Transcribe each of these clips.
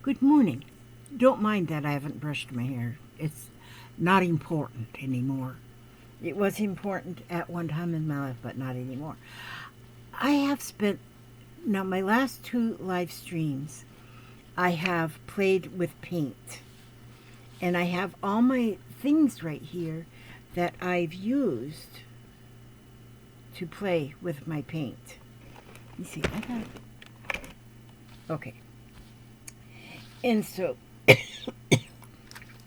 Good morning. Don't mind that I haven't brushed my hair. It's not important anymore. It was important at one time in my life, but not anymore. I have spent, now my last two live streams, I have played with paint. And I have all my things right here that I've used to play with my paint. You see, I got, okay. And so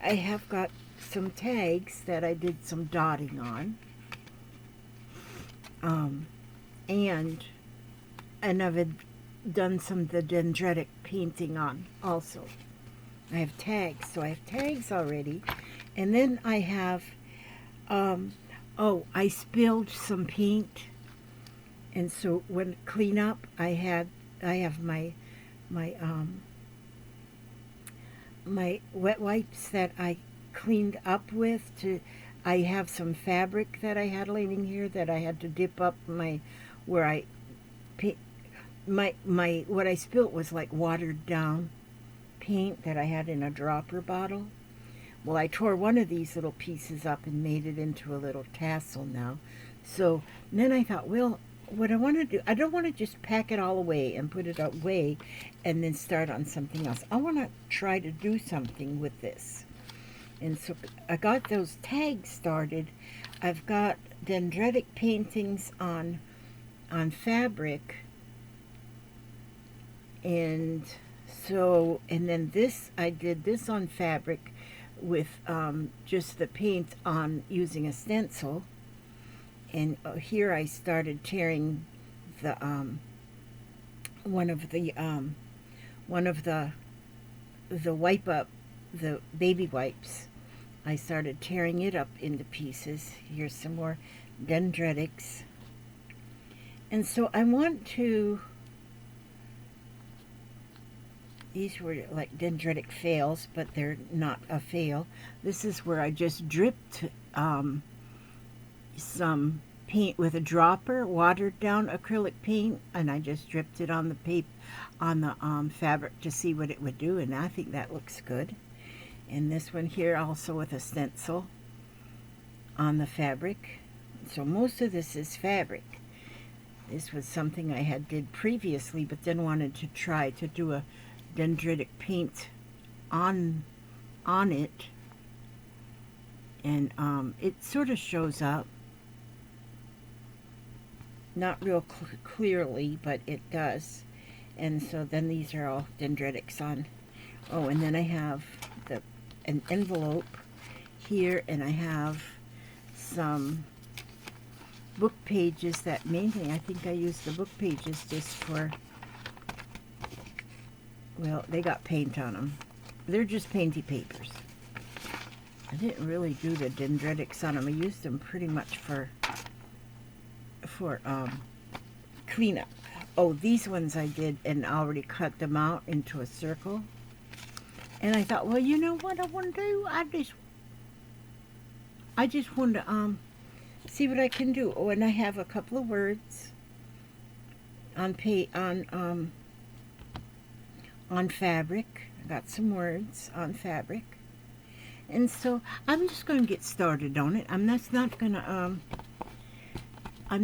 I have got some tags that I did some dotting on. Um, and I've done some of the dendritic painting on also. I have tags, so I have tags already. And then I have, I spilled some paint. And so when clean up, I have my, my wet wipes that I cleaned up with to I have some fabric that I had laying here that I had to dip up my where I my what I spilt was like watered down paint that I had in a dropper bottle. Well, I tore one of these little pieces up and made it into a little tassel now. So then I thought, well, what I want to do, I don't want to just pack it all away and put it away and then start on something else. I want to try to do something with this. And so I got those tags started. I've got dendritic paintings on fabric. And so, and then this, I did this on fabric with just the paint on using a stencil. And here I started tearing the one of the wipe up, the baby wipes. I started tearing it up into pieces. Here's some more dendritics. And so I want to, these were like dendritic fails, but they're not a fail. This is where I just dripped some paint with a dropper, watered down acrylic paint, and I just dripped it on the paper, on the fabric to see what it would do, and I think that looks good. And this one here also with a stencil on the fabric. So most of this is fabric. This was something I had did previously, but then wanted to try to do a dendritic paint on it, and it sort of shows up. Not real clearly, but it does. And so then these are all dendritics on. Oh, and then I have an envelope here, and I have some book pages that mainly, I think I used the book pages just for, well, they got paint on them. They're just painty papers. I didn't really do the dendritics on them. I used them pretty much for cleanup. Oh, these ones I did and already cut them out into a circle. And I thought, well, you know what I want to do? I just want to see what I can do. Oh, and I have a couple of words on fabric. I got some words on fabric. And so I'm just going to get started on it. I'm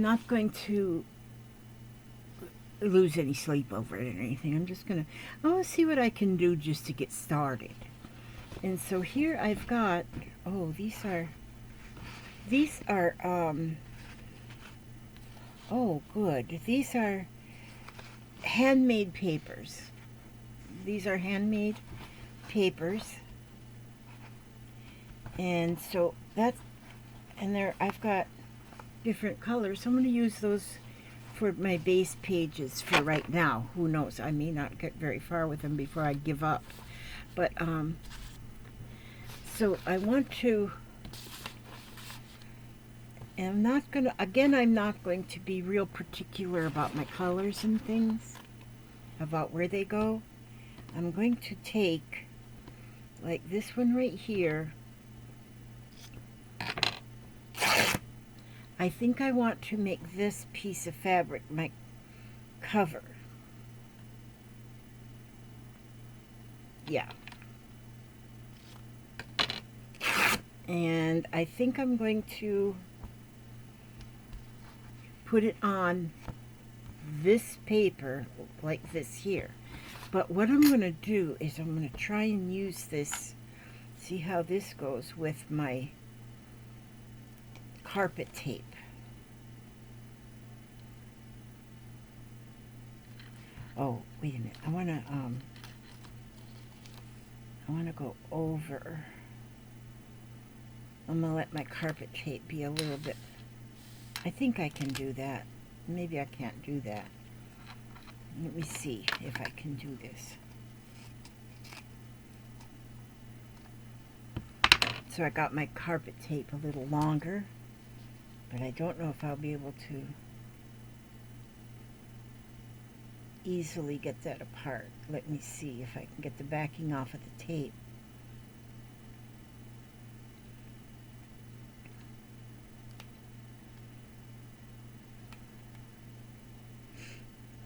not going to lose any sleep over it or anything. I want to see what I can do just to get started. And so here I've got, oh, these are, oh, good. These are handmade papers. These are handmade papers. And so I've got different colors. So I'm going to use those for my base pages for right now. Who knows? I may not get very far with them before I give up. But so I want to, and I'm not going to be real particular about my colors and things, about where they go. I'm going to take, like this one right here, I think I want to make this piece of fabric my cover. Yeah. And I think I'm going to put it on this paper like this here. But what I'm going to do is I'm going to try and use this, see how this goes with my carpet tape. Oh, wait a minute. I want to go over. I'm going to let my carpet tape be a little bit, I think I can do that. Maybe I can't do that. Let me see if I can do this. So I got my carpet tape a little longer, but I don't know if I'll be able to easily get that apart. Let me see if I can get the backing off of the tape.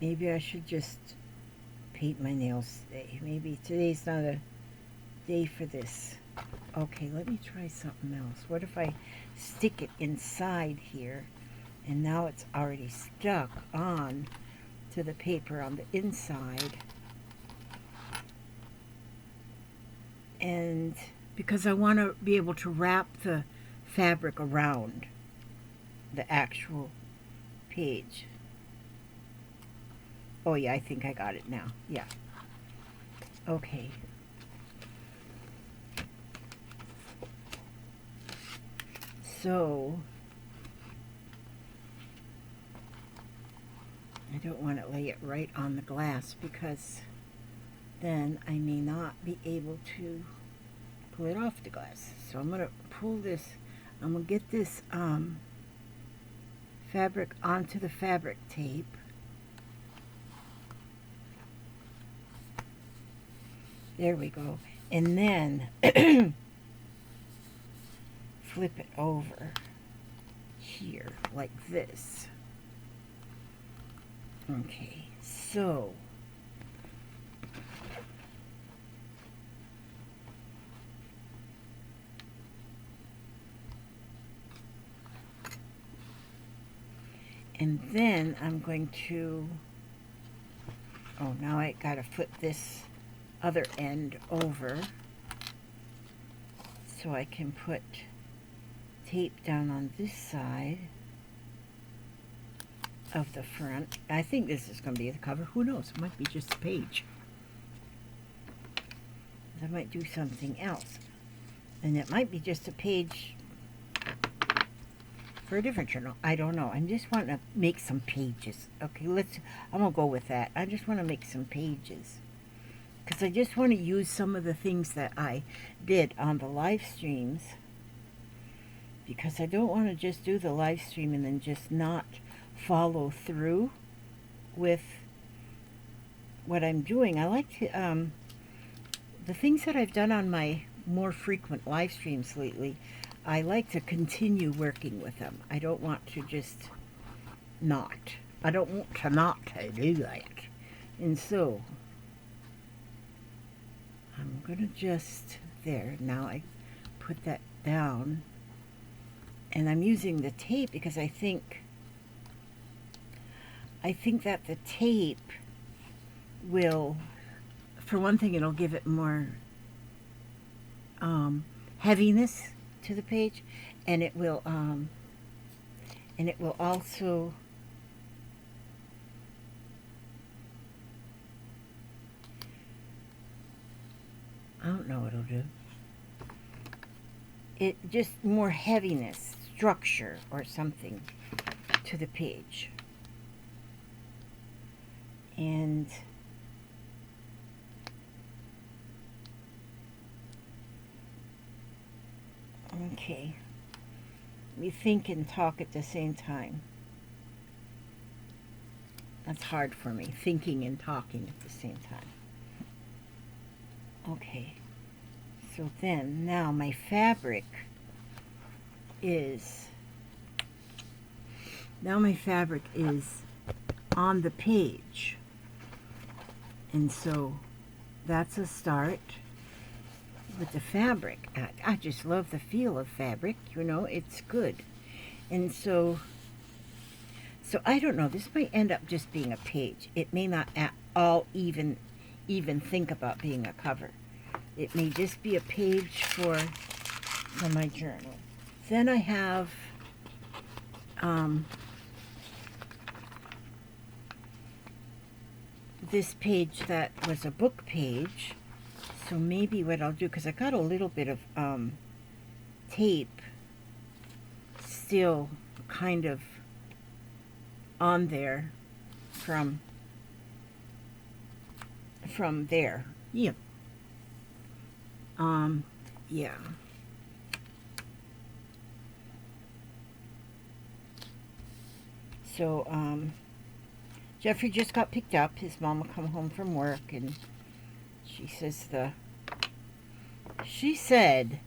Maybe I should just paint my nails today. Maybe today's not a day for this. Okay, let me try something else. What if I stick it inside here, and now it's already stuck on to the paper on the inside. And because I want to be able to wrap the fabric around the actual page. Oh yeah, I think I got it now. Yeah. Okay. So, I don't want to lay it right on the glass because then I may not be able to pull it off the glass. So I'm going to pull this, I'm going to get this fabric onto the fabric tape. There we go. And then flip it over here like this. Okay, so and then I'm going to, oh, now I gotta flip this other end over so I can put tape down on this side of the front. I think this is going to be the cover. Who knows? It might be just a page. I might do something else. And it might be just a page for a different journal. I don't know. I just want to make some pages. Okay, I'm going to go with that. I just want to make some pages. Because I just want to use some of the things that I did on the live streams. Because I don't want to just do the live stream and then just not follow through with what I'm doing. I like to, the things that I've done on my more frequent live streams lately, I like to continue working with them. I don't want to just not. I don't want to not do that. And so, I'm going to just, there, now I put that down. And I'm using the tape because I think that the tape will, for one thing, it'll give it more heaviness to the page, and it will also I don't know what it'll do. It just more heaviness, structure, or something to the page. And okay, we think and talk at the same time. That's hard for me, thinking and talking at the same time. Okay, so then now my fabric is on the page, and so that's a start. with the fabric. I just love the feel of fabric, you know, it's good. And so I don't know, this might end up just being a page. It may not at all even think about being a cover. It may just be a page for my journal. Then I have this page that was a book page. So maybe what I'll do, because I got a little bit of tape still kind of on there from there. Yeah. Yeah. So, Jeffrey just got picked up. His mom will come home from work, and she said,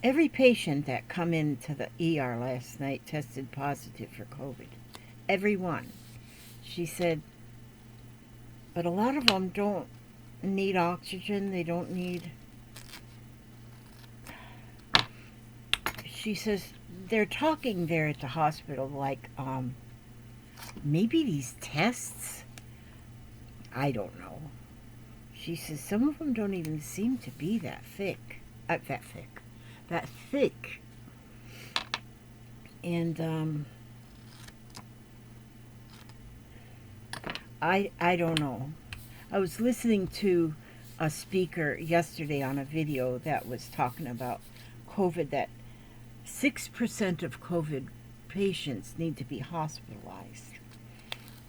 every patient that come into the ER last night tested positive for COVID. Every one. She said, but a lot of them don't need oxygen. They don't need... She says they're talking there at the hospital like, maybe these tests? I don't know. She says some of them don't even seem to be that thick. That thick. And, I don't know. I was listening to a speaker yesterday on a video that was talking about COVID, that 6% of COVID patients need to be hospitalized.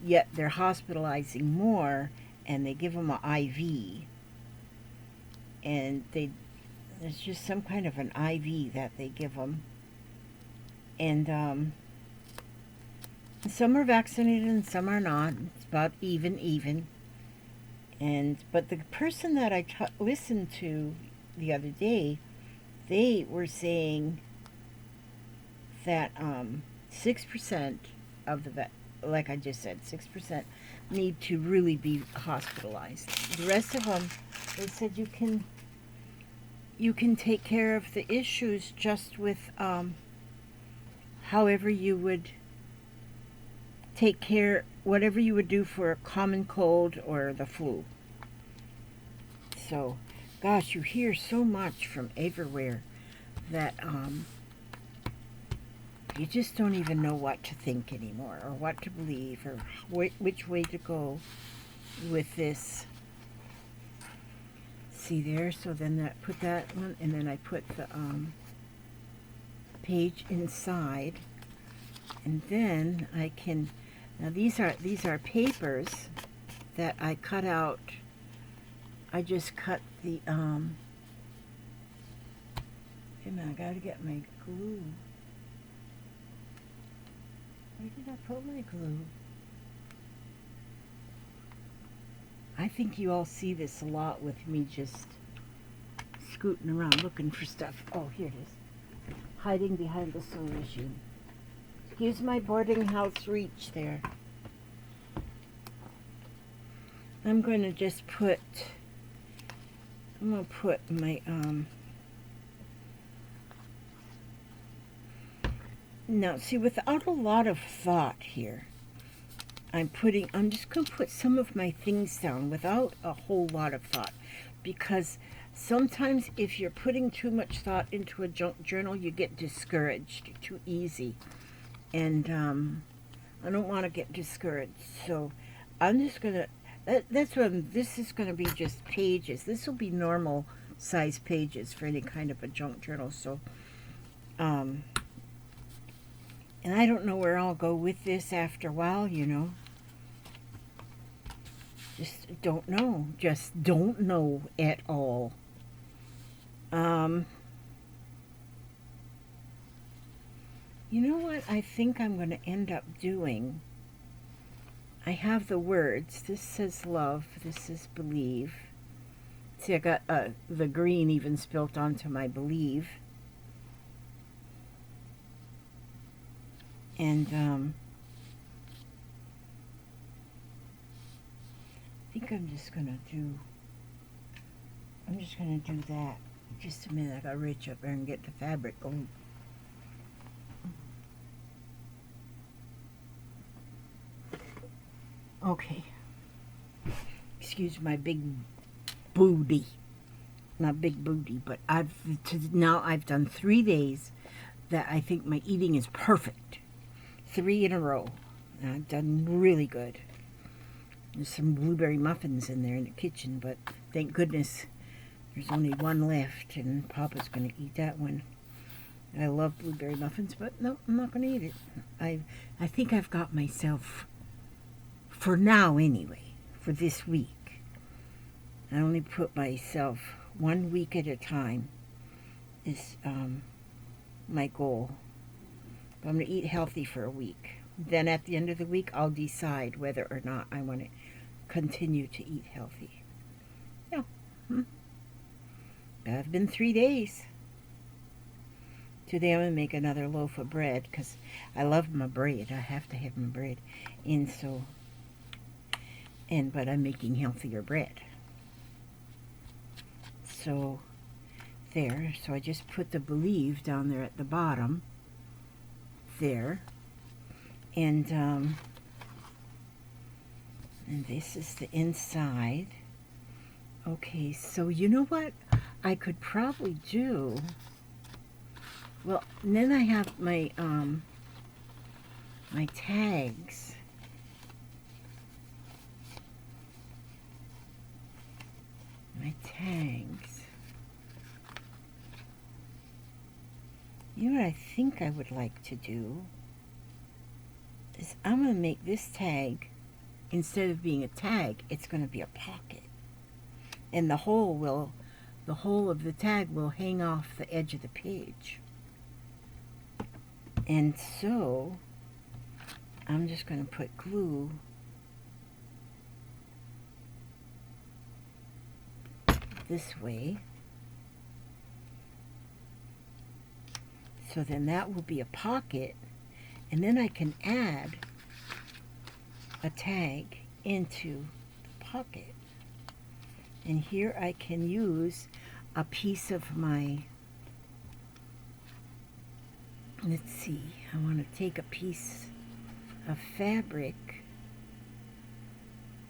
Yet they're hospitalizing more, and they give them an IV. And there's just some kind of an IV that they give them. And some are vaccinated and some are not. It's about even. But the person that I listened to the other day, they were saying that 6% of the like I just said, 6% need to really be hospitalized. The rest of them, they said you can take care of the issues just with however you would take care, whatever you would do for a common cold or the flu. So, gosh, you hear so much from everywhere that you just don't even know what to think anymore, or what to believe, or which way to go with this. See there? So then that put that one, and then I put the page inside, and then I can. Now these are papers that I cut out. I just cut the wait a minute, I gotta get my glue. Where did I put my glue? I think you all see this a lot with me just scooting around looking for stuff. Oh, here it is. Hiding behind the sewing machine. Excuse my boarding house reach there. I'm going to just put, I'm going to put my, now see, without a lot of thought here, I'm just going to put some of my things down without a whole lot of thought, because sometimes if you're putting too much thought into a journal, you get discouraged too easy. And I don't want to get discouraged. So I'm just going to, this is going to be just pages. This will be normal size pages for any kind of a junk journal. So, and I don't know where I'll go with this after a while, you know. Just don't know. Just don't know at all. You know what I think I'm going to end up doing? I have the words. This says love. This says believe. See, I got the green even spilt onto my believe. And think I'm just gonna do that. Just a minute, I gotta reach up there and get the fabric going. Okay. Excuse my big booty. Not big booty, but now I've done 3 days that I think my eating is perfect. 3 in a row. And I've done really good. There's some blueberry muffins in there in the kitchen, but thank goodness there's only one left, and Papa's going to eat that one. I love blueberry muffins, but no, I'm not going to eat it. I think I've got myself, for now anyway, for this week, I only put myself 1 week at a time is my goal. I'm going to eat healthy for a week. Then at the end of the week, I'll decide whether or not I want to continue to eat healthy. Yeah. I've been 3 days. Today I'm going to make another loaf of bread because I love my bread. I have to have my bread. But I'm making healthier bread. So, there. So I just put the believe down there at the bottom. There. And this is the inside. Okay, so you know what I could probably do? Well, and then I have my my tags. My tags. You know what I think I would like to do is I'm going to make this tag, instead of being a tag, it's going to be a pocket. And the whole of the tag will hang off the edge of the page. And so I'm just going to put glue this way. So then that will be a pocket, and then I can add a tag into the pocket. And here I can use a piece of my, let's see, I want to take a piece of fabric,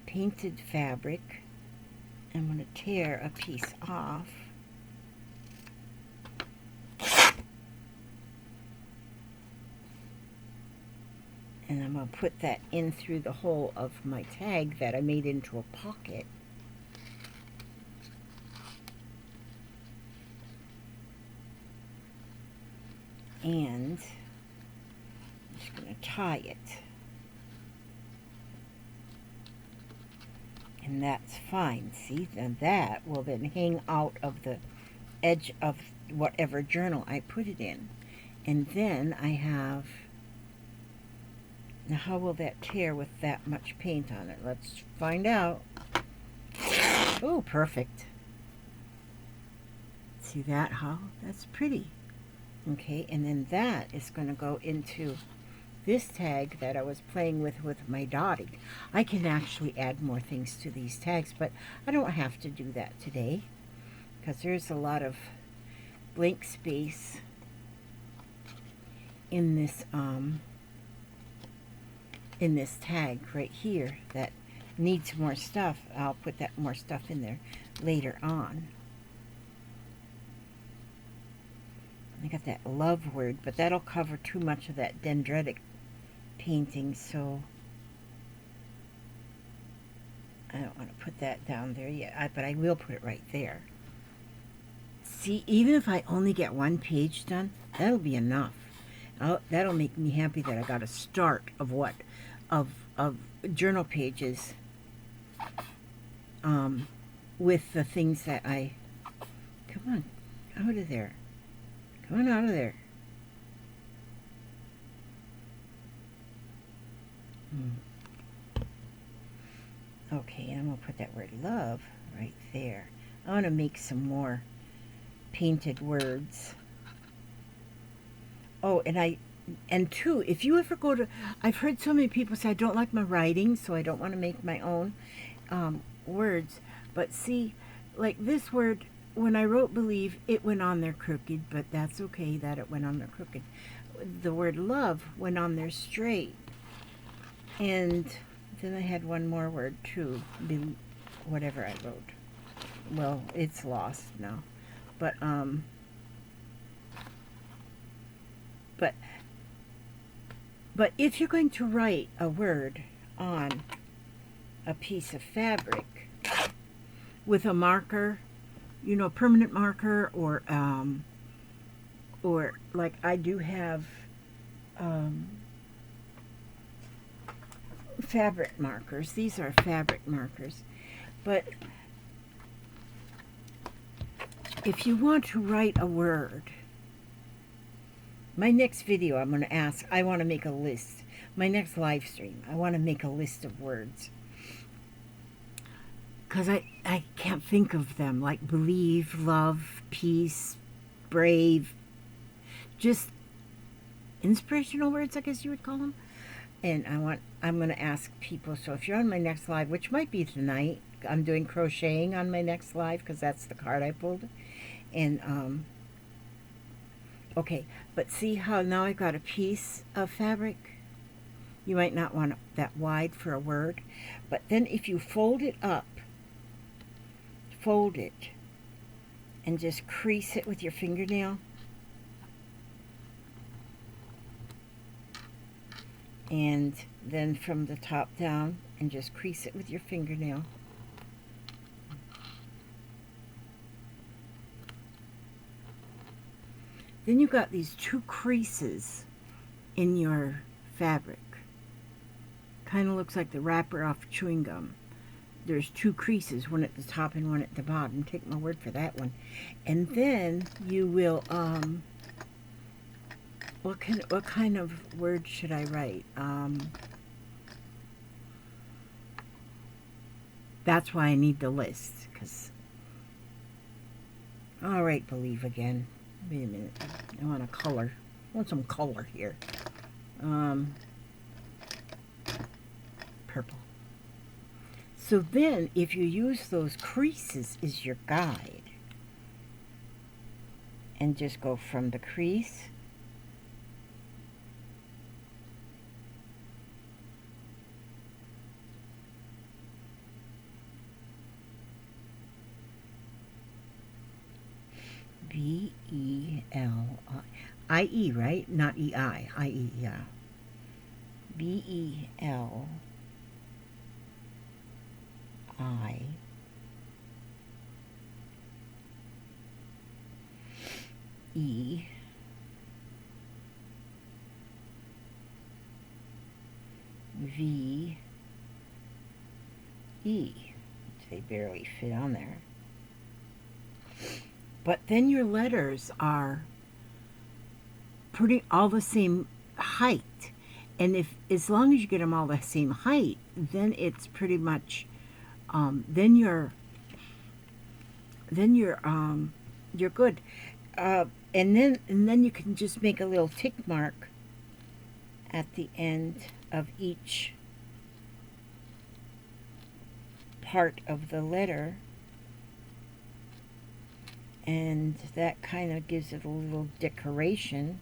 painted fabric. I'm going to tear a piece off. And I'm going to put that in through the hole of my tag that I made into a pocket. And I'm just going to tie it. And that's fine. See, then that will then hang out of the edge of whatever journal I put it in. And then I have, now how will that tear with that much paint on it? Let's find out. Oh, perfect. See that, how? That's pretty. Okay, and then that is going to go into this tag that I was playing with my dotting. I can actually add more things to these tags, but I don't have to do that today because there's a lot of blank space in this tag right here that needs more stuff. I'll put that more stuff in there later on. I got that love word, but that'll cover too much of that dendritic painting, so I don't want to put that down there yet, but I will put it right there. See, even if I only get one page done, that'll be enough. That'll make me happy that I got a start of journal pages with the things that I, come on, out of there. Come on out of there. Okay, I'm going to put that word love right there. I want to make some more painted words. Oh, and two, if you ever go to, I've heard so many people say, I don't like my writing, so I don't want to make my own. words, but see, like this word, when I wrote believe, it went on there crooked, but that's okay that it went on there crooked. The word love went on there straight. And then I had one more word too, whatever I wrote. Well, it's lost now. But but if you're going to write a word on a piece of fabric with a marker, you know, permanent marker, or like I do have fabric markers. These are fabric markers. But if you want to write a word, my next video I'm going to ask, I want to make a list. My next live stream, I want to make a list of words. Because I can't think of them, like believe, love, peace, brave, just inspirational words, I guess you would call them. And I'm going to ask people, so if you're on my next live, which might be tonight, I'm doing crocheting on my next live because that's the card I pulled. And, okay, but see how now I got a piece of fabric? You might not want it that wide for a word, but then if you fold it up, fold it, and just crease it with your fingernail, and then from the top down, and just crease it with your fingernail. Then you got these two creases in your fabric. Kind of looks like the wrapper off chewing gum. There's two creases, one at the top and one at the bottom. Take my word for that one. And then you will, what kind of word should I write? That's why I need the list, because, all right, believe again. Wait a minute, I want a color. I want some color here. Purple. So then, if you use those creases as your guide, and just go from the crease B-E-L-I-E, right? Not E-I. I-E, yeah. B-E-L-I E V E. They barely fit on there. But then your letters are pretty all the same height. And if, as long as you get them all the same height, then it's pretty much, then you're good. And then you can just make a little tick mark at the end of each part of the letter. And that kind of gives it a little decoration.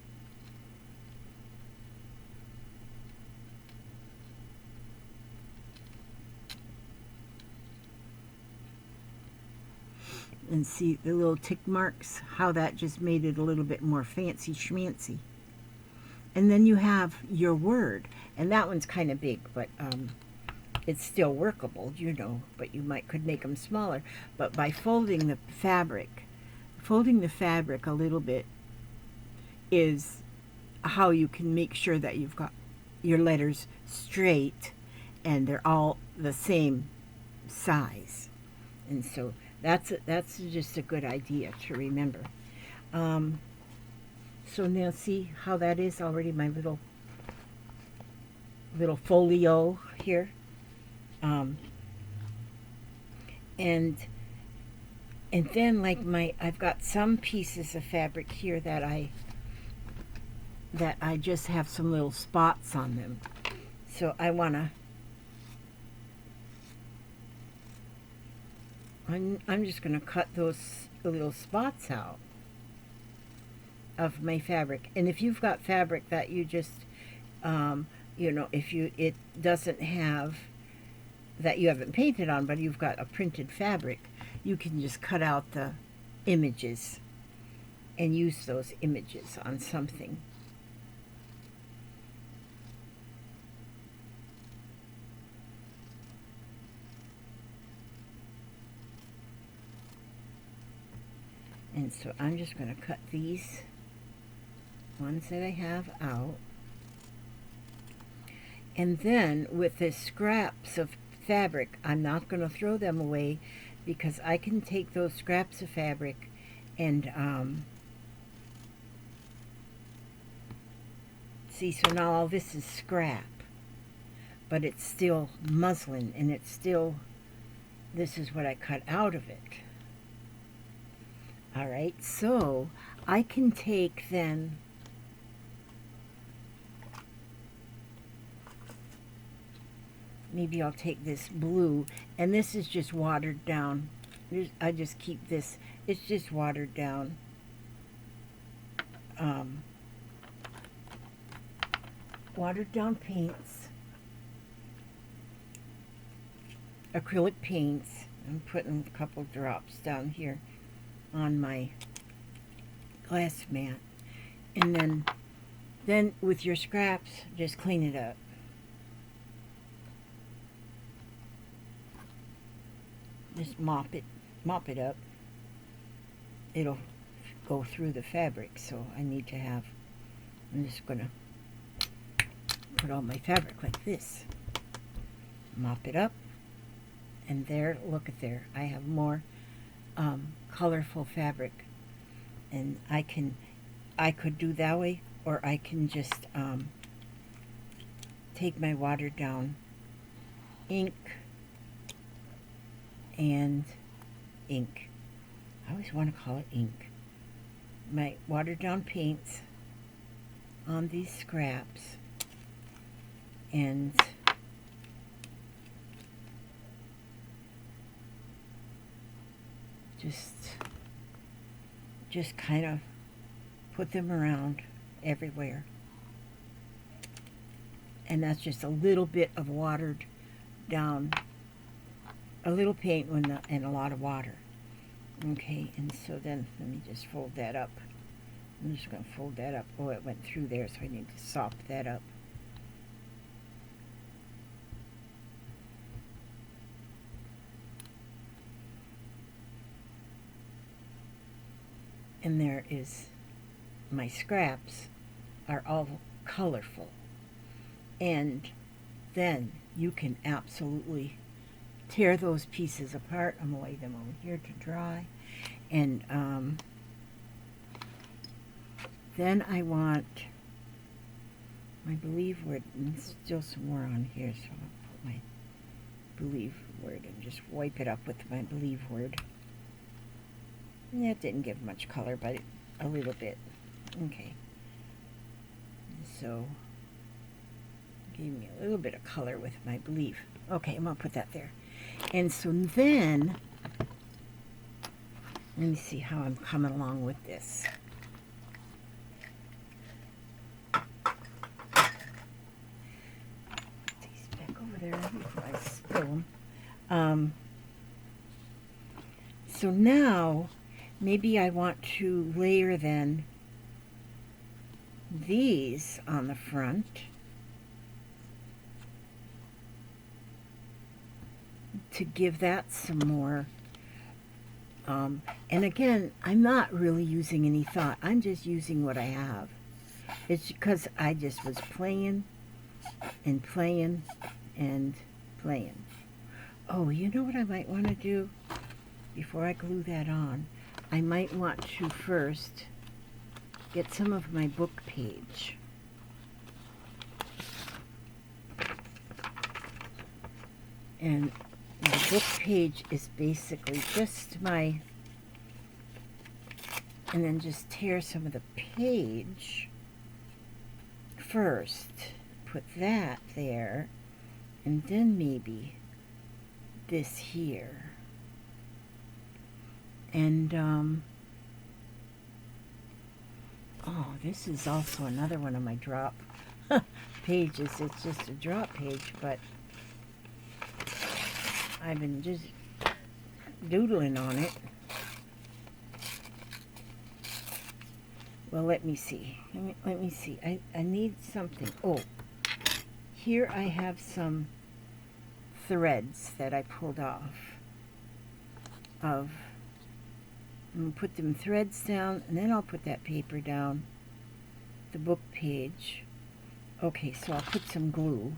And see the little tick marks, how that just made it a little bit more fancy schmancy. And then you have your word. And that one's kind of big, but it's still workable, you know, but you could make them smaller. But by folding the fabric a little bit is how you can make sure that you've got your letters straight and they're all the same size. And so that's just a good idea to remember. So now see how that is already my little folio here. And then like I've got some pieces of fabric here that I just have some little spots on them. So I want to I'm just going to cut those little spots out of my fabric. And if you've got fabric that you just, you know, if you, it doesn't have, that you haven't painted on, but you've got a printed fabric, you can just cut out the images and use those images on something. And so I'm just going to cut these ones that I have out. And then with the scraps of fabric, I'm not going to throw them away, because I can take those scraps of fabric and see, so now all this is scrap, but it's still muslin, and it's still, this is what I cut out of it. All right, so I can take then, maybe I'll take this blue, and this is just watered down. I just keep this, it's just watered down. Watered down paints, acrylic paints. I'm putting a couple drops down here on my glass mat, and then with your scraps, just clean it up. Just mop it up. It'll go through the fabric, so I need to have, I'm just gonna put all my fabric like this, mop it up, and there, look at there, I have more colorful fabric. And I could do that way, or I can just take my watered down ink and ink. I always want to call it ink. My watered down paints on these scraps, and just kind of put them around everywhere. And that's just a little bit of watered down, a little paint and a lot of water. Okay, and so then let me just fold that up. I'm just going to fold that up. Oh, it went through there, so I need to sop that up. And there is, my scraps are all colorful. And then you can absolutely tear those pieces apart. I'm going to lay them over here to dry. And then I want my believe word, and still some more on here, so I'll put my believe word and just wipe it up with my believe word. And that didn't give much color, but a little bit. Okay. So, gave me a little bit of color with my believe. Okay, I'm going to put that there. And so then, let me see how I'm coming along with this. Put these back over there before I spill them. So now, maybe I want to layer then these on the front. To give that some more, and again, I'm not really using any thought. I'm just using what I have. It's because I just was playing and playing and playing. Oh, you know what I might want to do before I glue that on? I might want to first get some of my book page. And the book page is basically just my, and then just tear some of the page first, put that there, and then maybe this here. And, oh, this is also another one of my drop pages. It's just a drop page, but I've been just doodling on it. Well, let me see. Let me see. I need something. Oh, here I have some threads that I pulled off of. I'm going to put them threads down, and then I'll put that paper down, the book page. Okay, so I'll put some glue.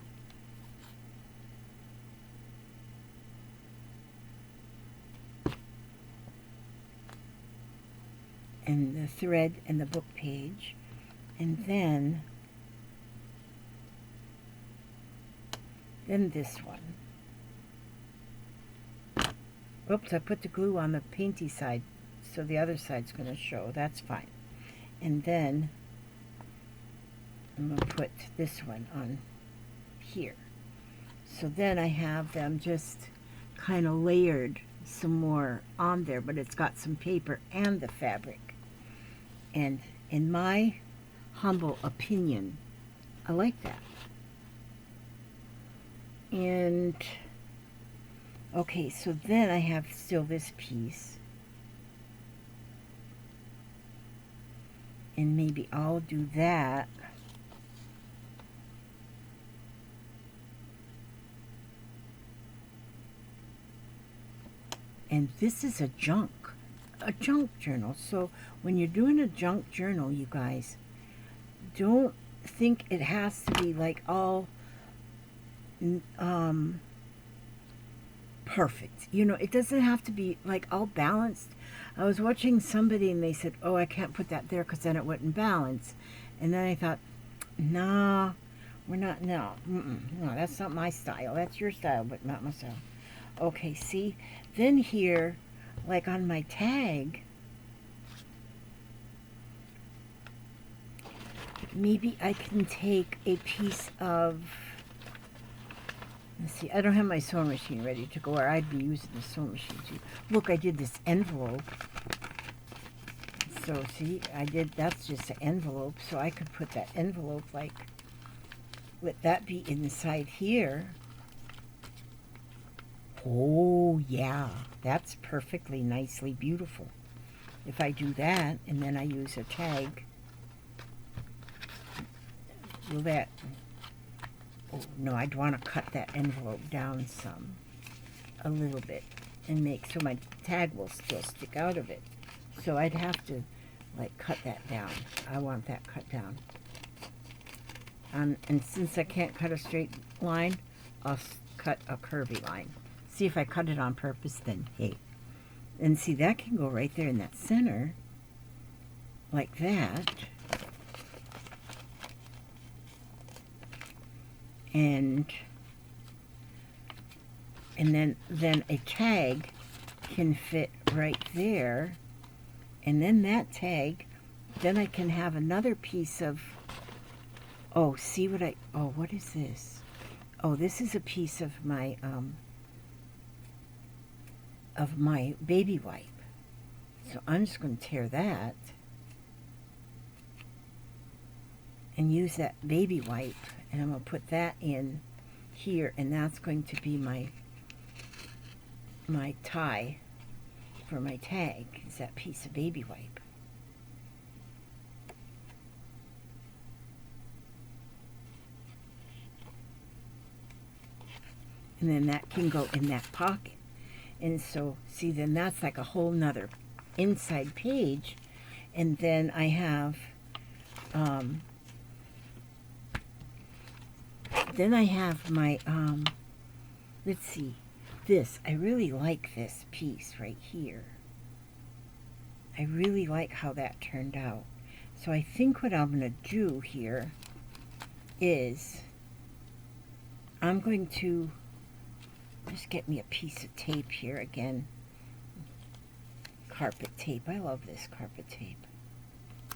And the thread and the book page. And then this one. Oops, I put the glue on the painty side, so the other side's going to show. That's fine. And then I'm going to put this one on here. So then I have them just kind of layered some more on there, but it's got some paper and the fabric. And in my humble opinion, I like that. And okay, so then I have still this piece. And maybe I'll do that. And this is a junk journal. So when you're doing a junk journal, you guys, don't think it has to be like all perfect. You know, it doesn't have to be like all balanced. I was watching somebody and they said, oh, I can't put that there because then it wouldn't balance. And then I thought, nah, we're not, no, no, that's not my style. That's your style, but not my style. Okay, see, then here, like on my tag, maybe I can take a piece of, let's see, I don't have my sewing machine ready to go, or I'd be using the sewing machine too. Look, I did this envelope. So see, that's just an envelope, so I could put that envelope, like, let that be inside here. Oh, yeah, that's perfectly nicely beautiful. If I do that, and then I use a tag, will that, oh, no, I'd want to cut that envelope down some, a little bit, and make so my tag will still stick out of it. So I'd have to, like, cut that down. I want that cut down. And since I can't cut a straight line, I'll cut a curvy line. See, if I cut it on purpose, then hey. And see, that can go right there in that center, like that. And then a tag can fit right there. And then that tag, then I can have another piece of, oh, see what what is this? Oh, this is a piece of my baby wipe. So I'm just going to tear that and use that baby wipe, and I'm going to put that in here, and that's going to be my tie for my tag, is that piece of baby wipe. And then that can go in that pocket. And so, see, then that's like a whole nother inside page. And then I have, my, let's see, this. I really like this piece right here. I really like how that turned out. So I think what I'm going to do here is I'm going to just get me a piece of tape here again. Carpet tape. I love this carpet tape.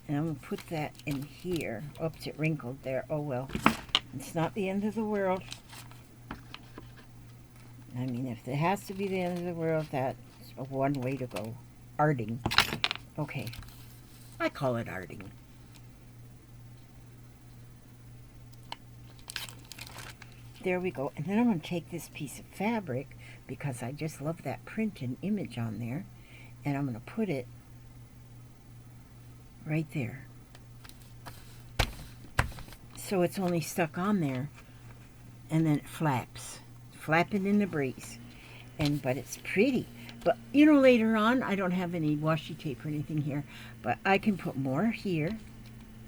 And I'm going to put that in here. Oops, it wrinkled there. Oh well. It's not the end of the world. I mean, if it has to be the end of the world, that's one way to go. Arting. Okay, I call it arting. There we go. And then I'm going to take this piece of fabric, because I just love that print and image on there, and I'm going to put it right there. So it's only stuck on there, and then it flaps. Flapping in the breeze. But it's pretty. But, you know, later on, I don't have any washi tape or anything here, but I can put more here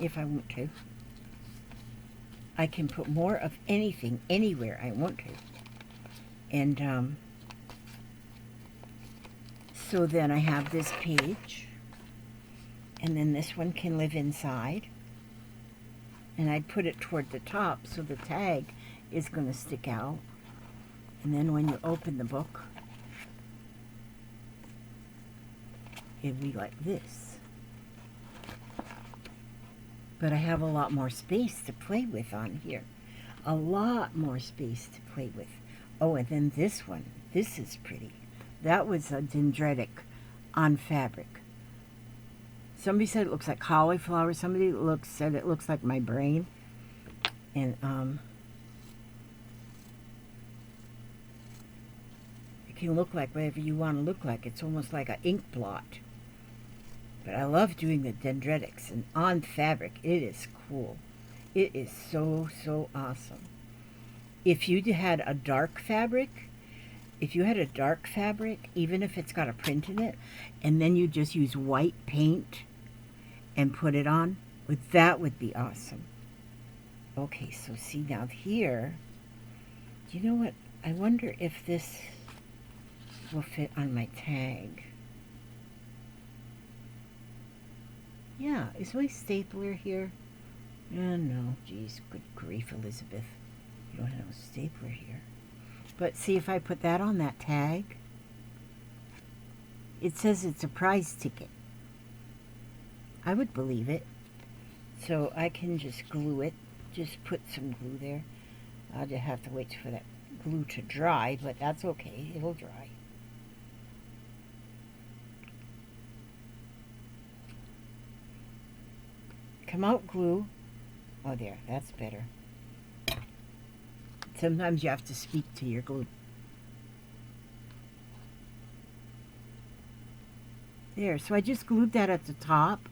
if I want to. I can put more of anything anywhere I want to. And so then I have this page, and then this one can live inside. And I'd put it toward the top so the tag is going to stick out. And then when you open the book, it'd be like this. But I have a lot more space to play with on here. A lot more space to play with. Oh, and then this one. This is pretty. That was a dendritic on fabric. Somebody said it looks like cauliflower. Somebody said it looks like my brain. And it can look like whatever you want to look like. It's almost like an ink blot. But I love doing the dendritics, and on fabric, it is cool. It is so, so awesome. If you had a dark fabric, even if it's got a print in it, and then you just use white paint and put it on, that would be awesome. Okay, so see now here, do you know what? I wonder if this will fit on my tag. Yeah, is my stapler here? Oh, no, geez, good grief, Elizabeth. You don't have a stapler here. But see, if I put that on that tag, it says it's a prize ticket. I would believe it. So I can just glue it. Just put some glue there. I'll just have to wait for that glue to dry, but that's okay. It'll dry. Come out, glue. Oh, there. That's better. Sometimes you have to speak to your glue. There. So I just glued that at the top.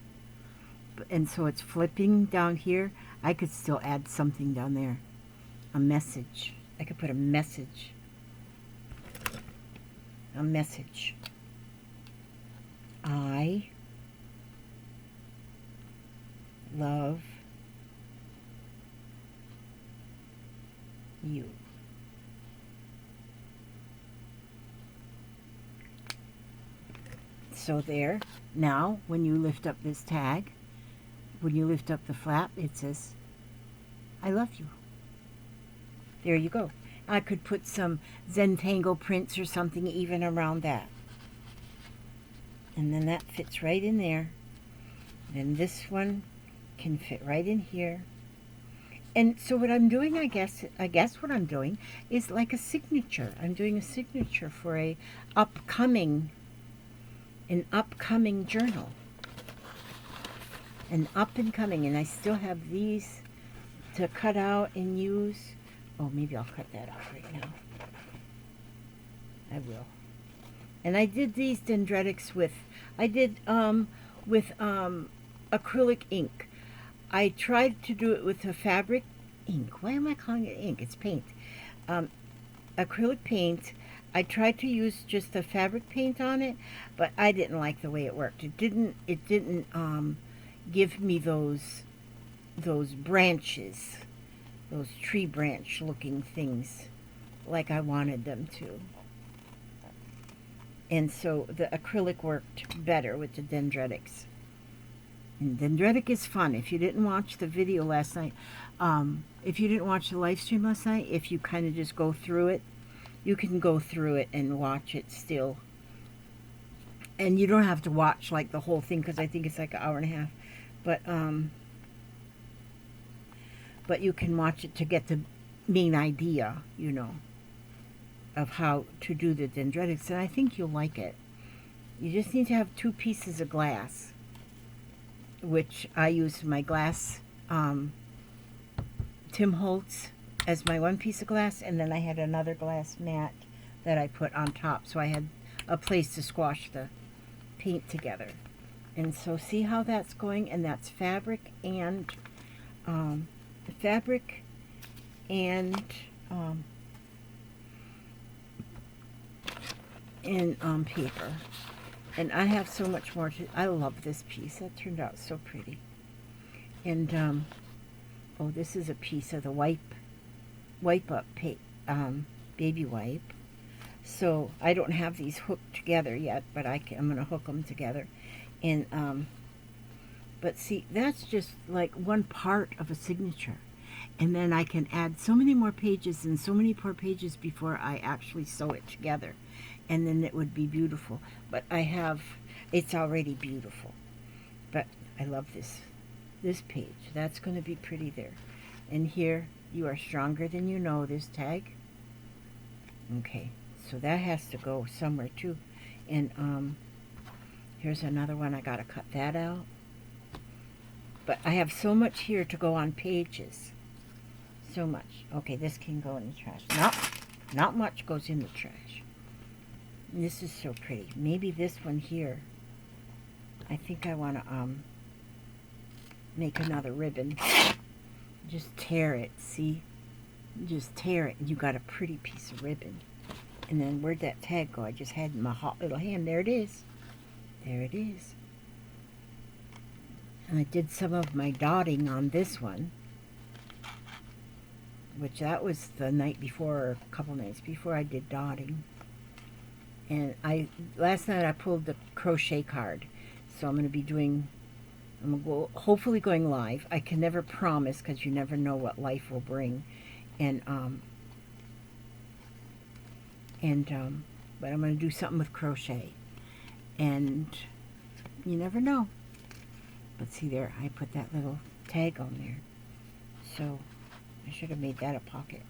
And so it's flipping down here. I could still add something down there. A message. I could put a message. A message. I love you. So there. Now, when you lift up this tag, when you lift up the flap, it says, I love you. There you go. I could put some Zentangle prints or something even around that. And then that fits right in there. Then this one can fit right in here. And so what I'm doing, I guess what I'm doing is like a signature. I'm doing a signature for an upcoming journal. An up and coming, and I still have these to cut out and use. Oh, maybe I'll cut that out right now. I will. And I did these dendritics with acrylic ink. I tried to do it with a fabric ink. Why am I calling it ink? It's paint. Acrylic paint. I tried to use just the fabric paint on it, but I didn't like the way it worked. It didn't give me those branches, those tree branch looking things like I wanted them to. And so the acrylic worked better with the dendritics. And dendritic is fun. If you didn't watch the video last night, if you didn't watch the live stream last night, if you kind of just go through it, you can go through it and watch it still. And you don't have to watch like the whole thing, because I think it's like an hour and a half. But you can watch it to get the main idea, you know, of how to do the dendritics. And I think you'll like it. You just need to have 2 pieces of glass, which I use my glass Tim Holtz as my 1 piece of glass, and then I had another glass mat that I put on top, so I had a place to squash the paint together. And so see how that's going, and that's fabric and fabric and paper. And I have so much more to. I love this piece. That turned out so pretty. And oh, this is a piece of the wipe up baby wipe. So I don't have these hooked together yet, but I'm going to hook them together. And but see, that's just like one part of a signature. And then I can add so many more pages and so many more pages before I actually sew it together. And then it would be beautiful. But it's already beautiful. But I love this page. That's going to be pretty there. And here, you are stronger than you know, this tag. Okay, so that has to go somewhere too. And here's another one. I got to cut that out. But I have so much here to go on pages. So much. Okay, this can go in the trash. Not much goes in the trash. And this is so pretty. Maybe this one here. I think I want to make another ribbon. Just tear it, see? Just tear it, and you got a pretty piece of ribbon. And then where'd that tag go? I just had it in my hot little hand. There it is. There it is. And I did some of my dotting on this one, which that was the night before, or a couple nights before I did dotting. And last night I pulled the crochet card, so I'm going to be doing, hopefully going live. I can never promise because you never know what life will bring. And but I'm going to do something with crochet, and you never know. But see there, I put that little tag on there, so I should have made that a pocket.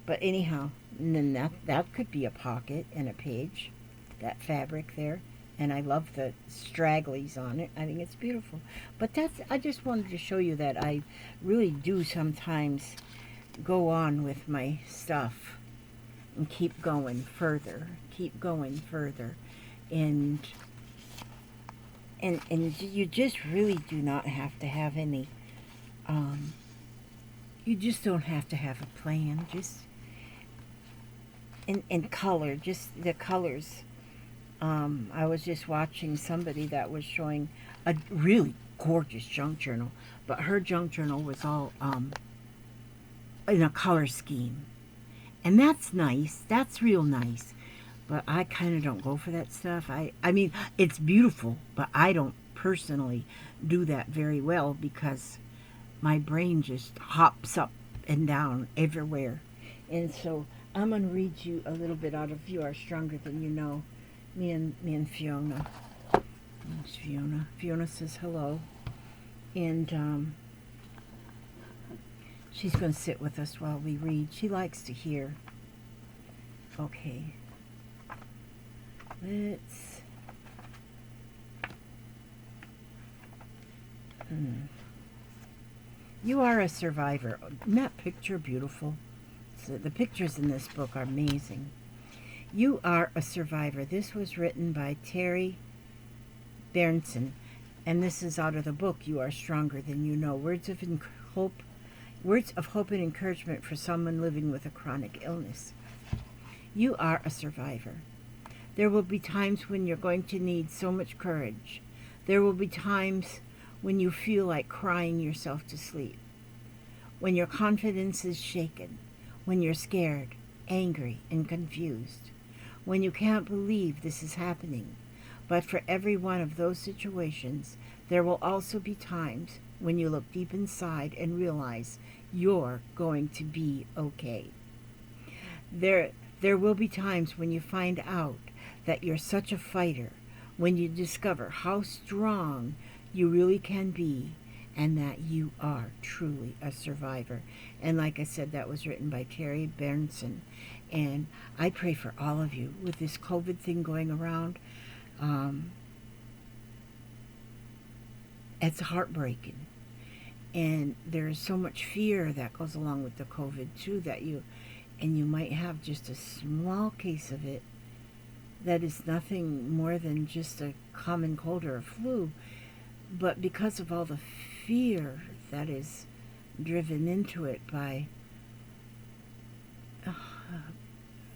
But anyhow, and then that could be a pocket and a page, that fabric there. And I love the stragglies on it. I think it's beautiful. But I just wanted to show you that I really do sometimes go on with my stuff and keep going further, and you just really do not have to have any you just don't have to have a plan, just in color, just the colors. I was just watching somebody that was showing a really gorgeous junk journal, but her junk journal was all in a color scheme. And that's nice. That's real nice. But I kind of don't go for that stuff. I mean, it's beautiful, but I don't personally do that very well because my brain just hops up and down everywhere. And so I'm going to read you a little bit out of You Are Stronger Than You Know. Me and Fiona. There's Fiona. Fiona says hello. And she's going to sit with us while we read. She likes to hear. Okay. Let's... You are a survivor. Isn't that picture beautiful? So the pictures in this book are amazing. You are a survivor. This was written by Terry Berenson, and this is out of the book You Are Stronger Than You Know. Words of hope and encouragement for someone living with a chronic illness. You are a survivor. There will be times when you're going to need so much courage. There will be times when you feel like crying yourself to sleep, when your confidence is shaken, when you're scared, angry, and confused, when you can't believe this is happening. But for every one of those situations, there will also be times when you look deep inside and realize you're going to be okay. There will be times when you find out that you're such a fighter, when you discover how strong you really can be, and that you are truly a survivor. And like I said, that was written by Terry Berenson. And I pray for all of you with this COVID thing going around. Um, it's heartbreaking. And there's so much fear that goes along with the COVID too, that you might have just a small case of it that is nothing more than just a common cold or a flu, but because of all the fear that is driven into it by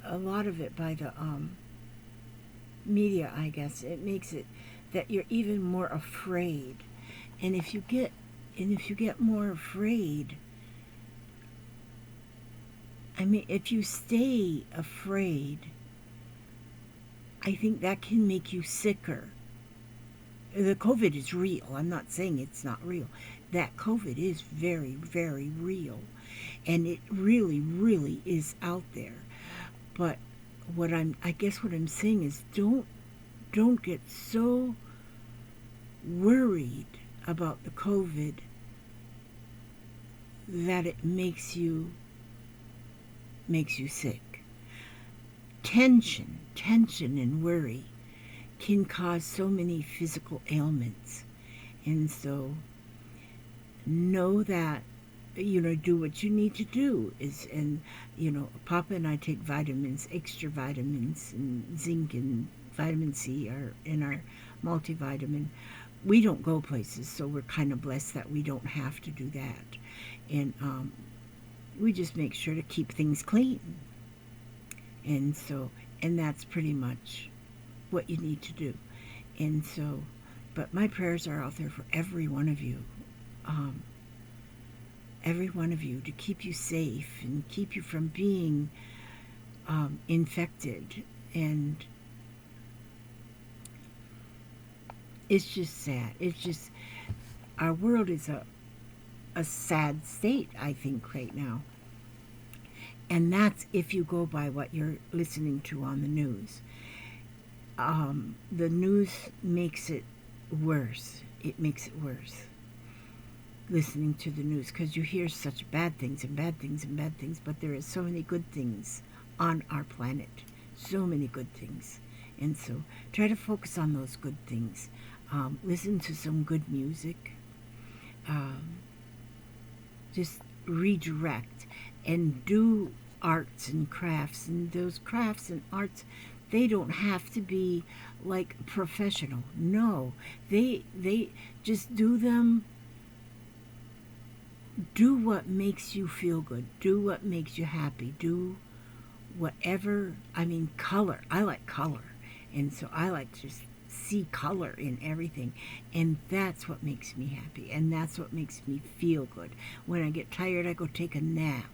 a lot of it by the media, I guess, it makes it that you're even more afraid. And if you get more afraid, I mean, if you stay afraid, I think that can make you sicker. The COVID is real. I'm not saying it's not real. That COVID is very, very real. And it really, really is out there. But I guess what I'm saying is don't get so worried about the COVID that it makes you sick. Tension and worry can cause so many physical ailments. And so know that, do what you need to do is, and Papa and I take vitamins, extra vitamins, and zinc and vitamin C are in our multivitamin. We don't go places, so we're kind of blessed that we don't have to do that. And we just make sure to keep things clean. And that's pretty much what you need to do. And so, but my prayers are out there for every one of you. Every one of you, to keep you safe and keep you from being infected. And it's just sad. It's just, our world is a sad state, I think, right now. And that's if you go by what you're listening to on the news. The news makes it worse. It makes it worse. Listening to the news, because you hear such bad things and bad things and bad things, but there is so many good things on our planet. So many good things. And so try to focus on those good things. Listen to some good music. Just redirect and do arts and crafts. And those crafts and arts, they don't have to be like professional. No, they just do them. Do what makes you feel good. Do what makes you happy. Do whatever. I mean, color. I like color. And so I like to see color in everything. And that's what makes me happy. And that's what makes me feel good. When I get tired, I go take a nap.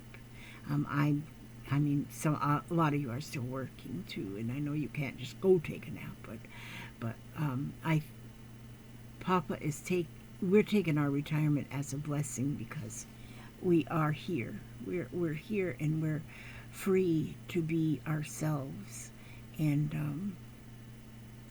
I mean, a lot of you are still working too, and I know you can't just go take a nap. But Papa is we're taking our retirement as a blessing because we are here. We're here and we're free to be ourselves. And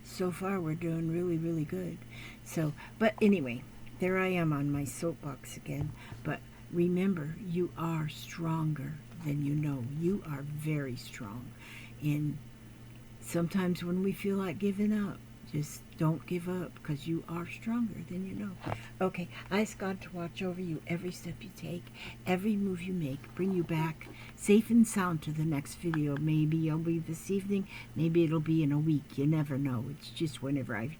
so far we're doing really, really good. So, but anyway, there I am on my soapbox again. But remember, you are stronger than you know. You are very strong. And sometimes when we feel like giving up, just don't give up, because you are stronger than you know. Okay, I ask God to watch over you every step you take, every move you make, bring you back safe and sound to the next video. Maybe it'll be this evening, maybe it'll be in a week. You never know. It's just whenever I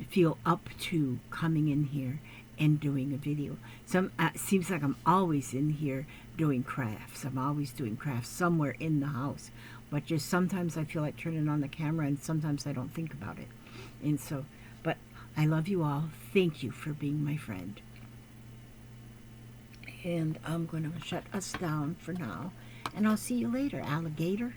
feel up to coming in here and doing a video. Seems like I'm always in here doing crafts. I'm always doing crafts somewhere in the house. But just sometimes I feel like turning on the camera, and sometimes I don't think about it. And so, but I love you all. Thank you for being my friend. And I'm going to shut us down for now. And I'll see you later, alligator.